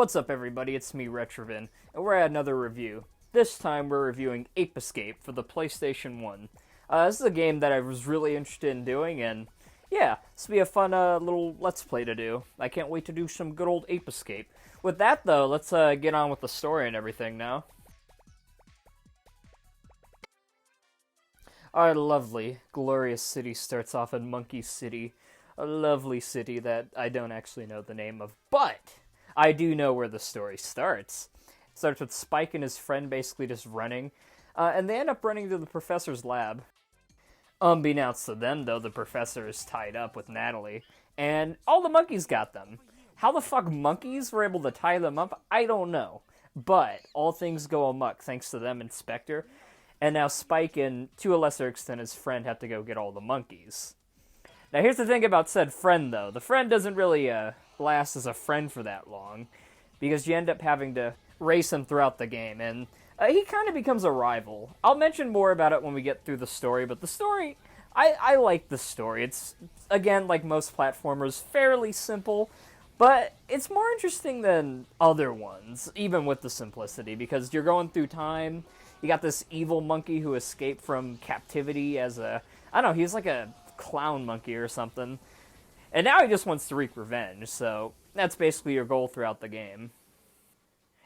What's up, everybody? It's me, Retrovin, and we're at another review. This time we're reviewing Ape Escape for the PlayStation 1. This is a game that I was really interested in doing, and yeah, this will be a fun little Let's Play to do. I can't wait to do some good old Ape Escape. With that, though, let's get on with the story and everything now. Our lovely, glorious city starts off in Monkey City. A lovely city that I don't actually know the name of, but I do know where the story starts. It starts with Spike and his friend basically just running, and they end up running to the professor's lab. Unbeknownst to them, though, the professor is tied up with Natalie, and all the monkeys got them. How the fuck monkeys were able to tie them up, I don't know. But all things go amok thanks to them and Spectre, and now Spike and, to a lesser extent, his friend have to go get all the monkeys. Now, here's the thing about said friend, though. The friend doesn't really last as a friend for that long, because you end up having to race him throughout the game, and he kind of becomes a rival. I'll mention more about it when we get through the story, but the story, I like the story. It's, again, like most platformers, fairly simple, but it's more interesting than other ones, even with the simplicity, because you're going through time. You got this evil monkey who escaped from captivity as a, I don't know, he's like a clown monkey or something. And now he just wants to wreak revenge, so that's basically your goal throughout the game.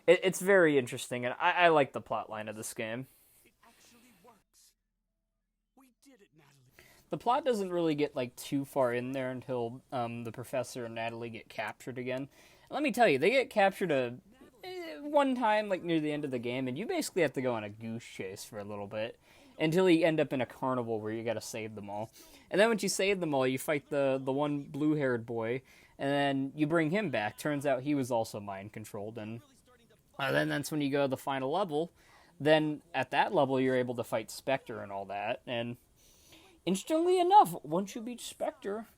It's very interesting, and I like the plotline of this game. It actually works. We did it, Natalie. The plot doesn't really get like too far in there until the professor and Natalie get captured again. And let me tell you, they get captured one time like near the end of the game, and you basically have to go on a goose chase for a little bit until you end up in a carnival where you gotta save them all. And then once you save them all, you fight the one blue-haired boy, and then you bring him back. Turns out he was also mind-controlled, and then that's when you go to the final level. Then at that level, you're able to fight Spectre and all that, and interestingly enough, once you beat Spectre,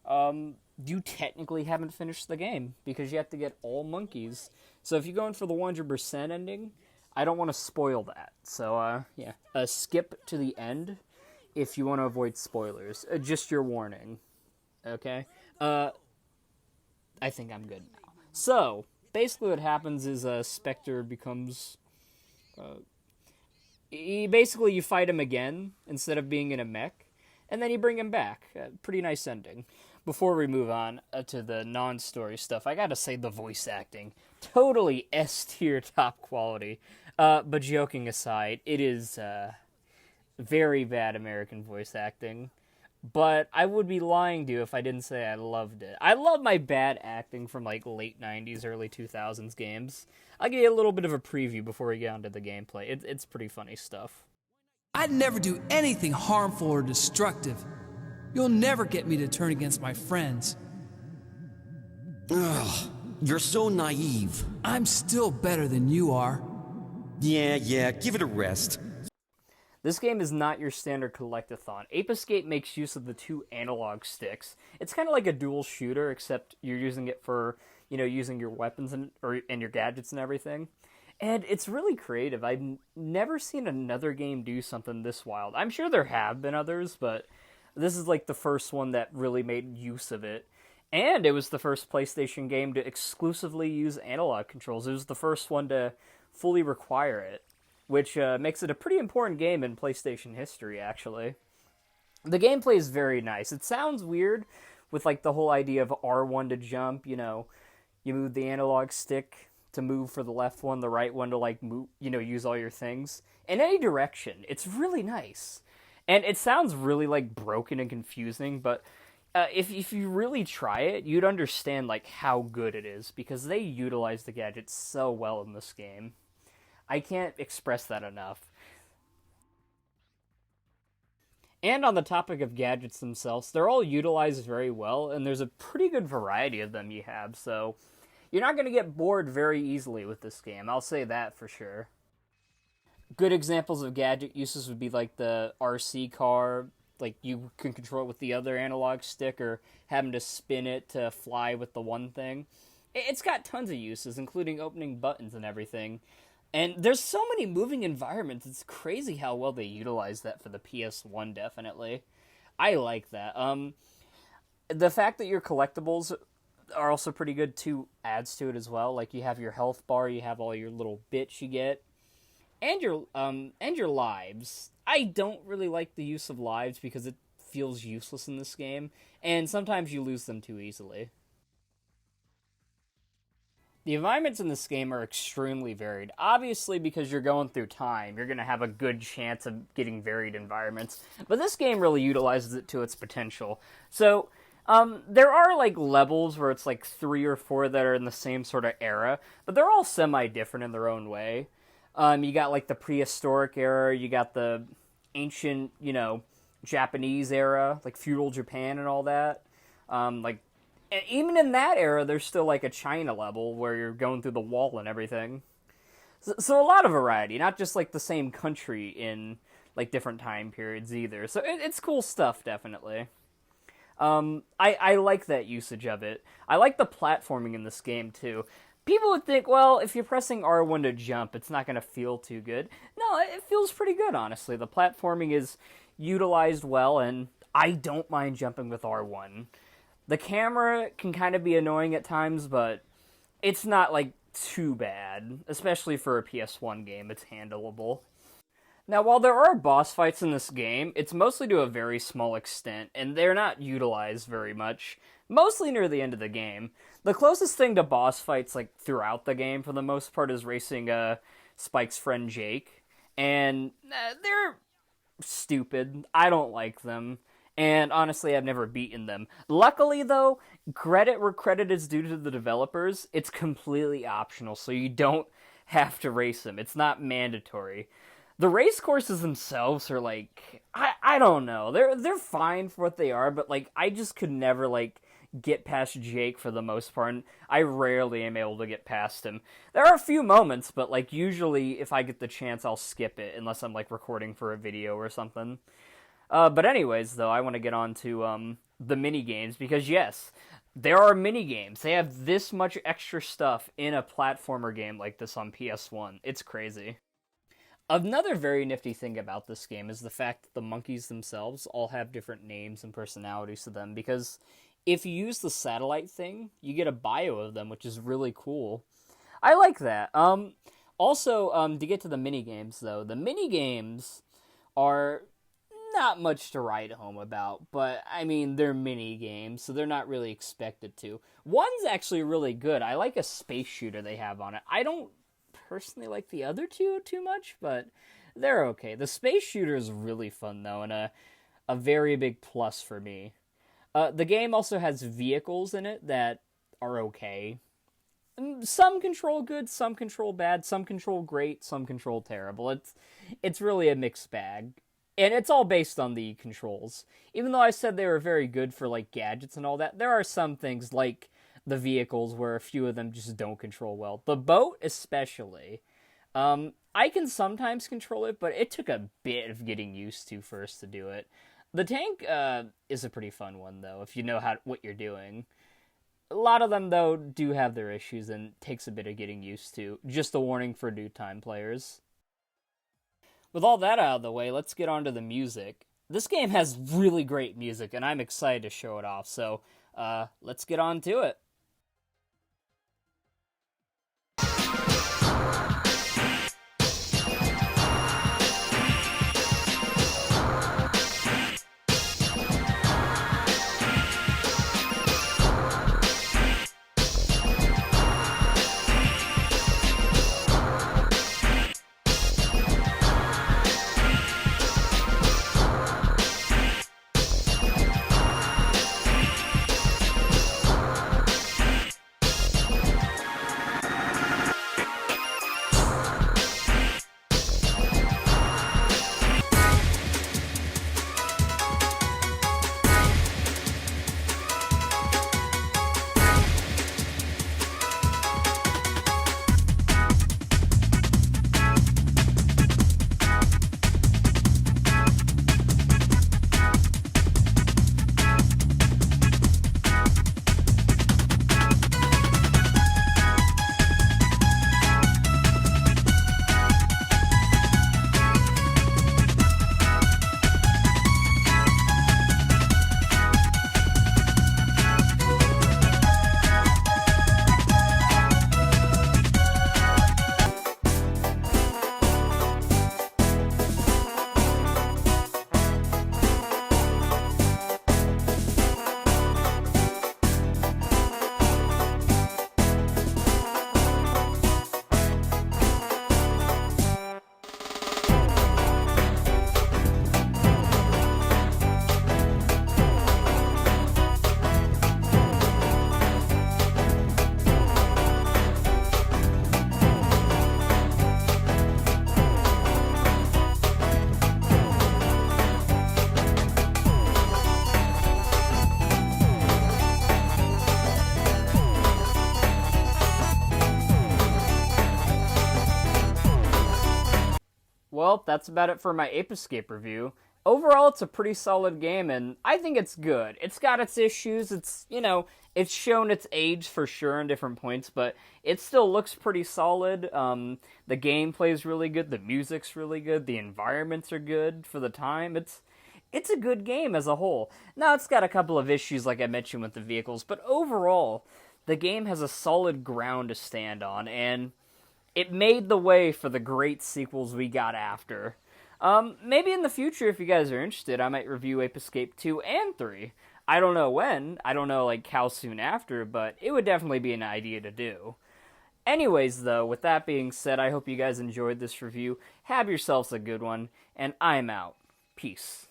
you technically haven't finished the game, because you have to get all monkeys. So if you're going for the 100% ending, I don't want to spoil that. So, yeah. Skip to the end if you want to avoid spoilers. Just your warning. Okay? I think I'm good now. So, basically what happens is Spectre becomes... you fight him again, instead of being in a mech, and then you bring him back. Pretty nice ending. Before we move on to the non-story stuff, I gotta say the voice acting. Totally S-tier top quality. But joking aside, it is very bad American voice acting. But I would be lying to you if I didn't say I loved it. I love my bad acting from like late 90s, early 2000s games. I'll give you a little bit of a preview before we get onto the gameplay. It's pretty funny stuff. I'd never do anything harmful or destructive. You'll never get me to turn against my friends. Ugh, you're so naive. I'm still better than you are. Yeah, give it a rest. This game is not your standard collect-a-thon. Ape Escape makes use of the two analog sticks. It's kind of like a dual shooter, except you're using it for, using your weapons and your gadgets and everything. And it's really creative. I've never seen another game do something this wild. I'm sure there have been others, but this is like the first one that really made use of it. And it was the first PlayStation game to exclusively use analog controls. It was the first one to fully require it, which makes it a pretty important game in PlayStation history, actually. The gameplay is very nice. It sounds weird with like the whole idea of R1 to jump, you move the analog stick to move for the left one, the right one to like move, use all your things. In any direction, it's really nice. And it sounds really like broken and confusing, but if you really try it, you'd understand like how good it is, because they utilize the gadgets so well in this game. I can't express that enough. And on the topic of gadgets themselves, they're all utilized very well, and there's a pretty good variety of them you have, so you're not going to get bored very easily with this game, I'll say that for sure. Good examples of gadget uses would be like the RC car, like you can control it with the other analog stick, or having to spin it to fly with the one thing. It's got tons of uses, including opening buttons and everything. And there's so many moving environments, it's crazy how well they utilize that for the PS1, definitely. I like that. The fact that your collectibles are also pretty good. 2 adds to it as well. Like, you have your health bar, you have all your little bits you get, and your lives. I don't really like the use of lives because it feels useless in this game, and sometimes you lose them too easily. The environments in this game are extremely varied. Obviously, because you're going through time, you're going to have a good chance of getting varied environments. But this game really utilizes it to its potential. So, there are, like, levels where it's, like, 3 or 4 that are in the same sort of era, but they're all semi-different in their own way. You got, like, the prehistoric era, you got the ancient, Japanese era, like feudal Japan and all that. And even in that era, there's still like a China level where you're going through the wall and everything. So a lot of variety, not just like the same country in like different time periods either. So it's cool stuff, definitely. I like that usage of it. I like the platforming in this game too. People would think, well, if you're pressing R1 to jump, it's not going to feel too good. No, it feels pretty good, honestly. The platforming is utilized well, and I don't mind jumping with R1. The camera can kind of be annoying at times, but it's not, like, too bad. Especially for a PS1 game, it's handleable. Now, while there are boss fights in this game, it's mostly to a very small extent, and they're not utilized very much. Mostly near the end of the game. The closest thing to boss fights, like, throughout the game, for the most part, is racing Spike's friend Jake. And they're stupid. I don't like them. And honestly, I've never beaten them. Luckily, though, credit where credit is due to the developers, it's completely optional, so you don't have to race them. It's not mandatory. The race courses themselves are like, I don't know. They're fine for what they are, but like I just could never like get past Jake for the most part, and I rarely am able to get past him. There are a few moments, but like usually if I get the chance, I'll skip it unless I'm like recording for a video or something. But anyways, though, I want to get on to the mini games because yes, there are mini games. They have this much extra stuff in a platformer game like this on PS1. It's crazy. Another very nifty thing about this game is the fact that the monkeys themselves all have different names and personalities to them, because if you use the satellite thing, you get a bio of them, which is really cool. I like that. Also, to get to the minigames, though, the minigames are not much to write home about, but, I mean, they're mini-games, so they're not really expected to. One's actually really good. I like a space shooter they have on it. I don't personally like the other two too much, but they're okay. The space shooter is really fun, though, and a very big plus for me. The game also has vehicles in it that are okay. Some control good, some control bad, some control great, some control terrible. It's really a mixed bag. And it's all based on the controls. Even though I said they were very good for, like, gadgets and all that, there are some things, like the vehicles, where a few of them just don't control well. The boat, especially. I can sometimes control it, but it took a bit of getting used to first to do it. The tank is a pretty fun one, though, if you know what you're doing. A lot of them, though, do have their issues and takes a bit of getting used to. Just a warning for new-time players. With all that out of the way, let's get on to the music. This game has really great music, and I'm excited to show it off, so let's get on to it. Well, that's about it for my Ape Escape review. Overall, it's a pretty solid game, and I think it's good. It's got its issues. It's shown its age for sure in different points, but it still looks pretty solid. The gameplay is really good. The music's really good. The environments are good for the time. It's a good game as a whole. Now, it's got a couple of issues, like I mentioned, with the vehicles, but overall, the game has a solid ground to stand on, and it made the way for the great sequels we got after. Maybe in the future, if you guys are interested, I might review Ape Escape 2 and 3. I don't know when. I don't know, how soon after, but it would definitely be an idea to do. Anyways, though, with that being said, I hope you guys enjoyed this review. Have yourselves a good one, and I'm out. Peace.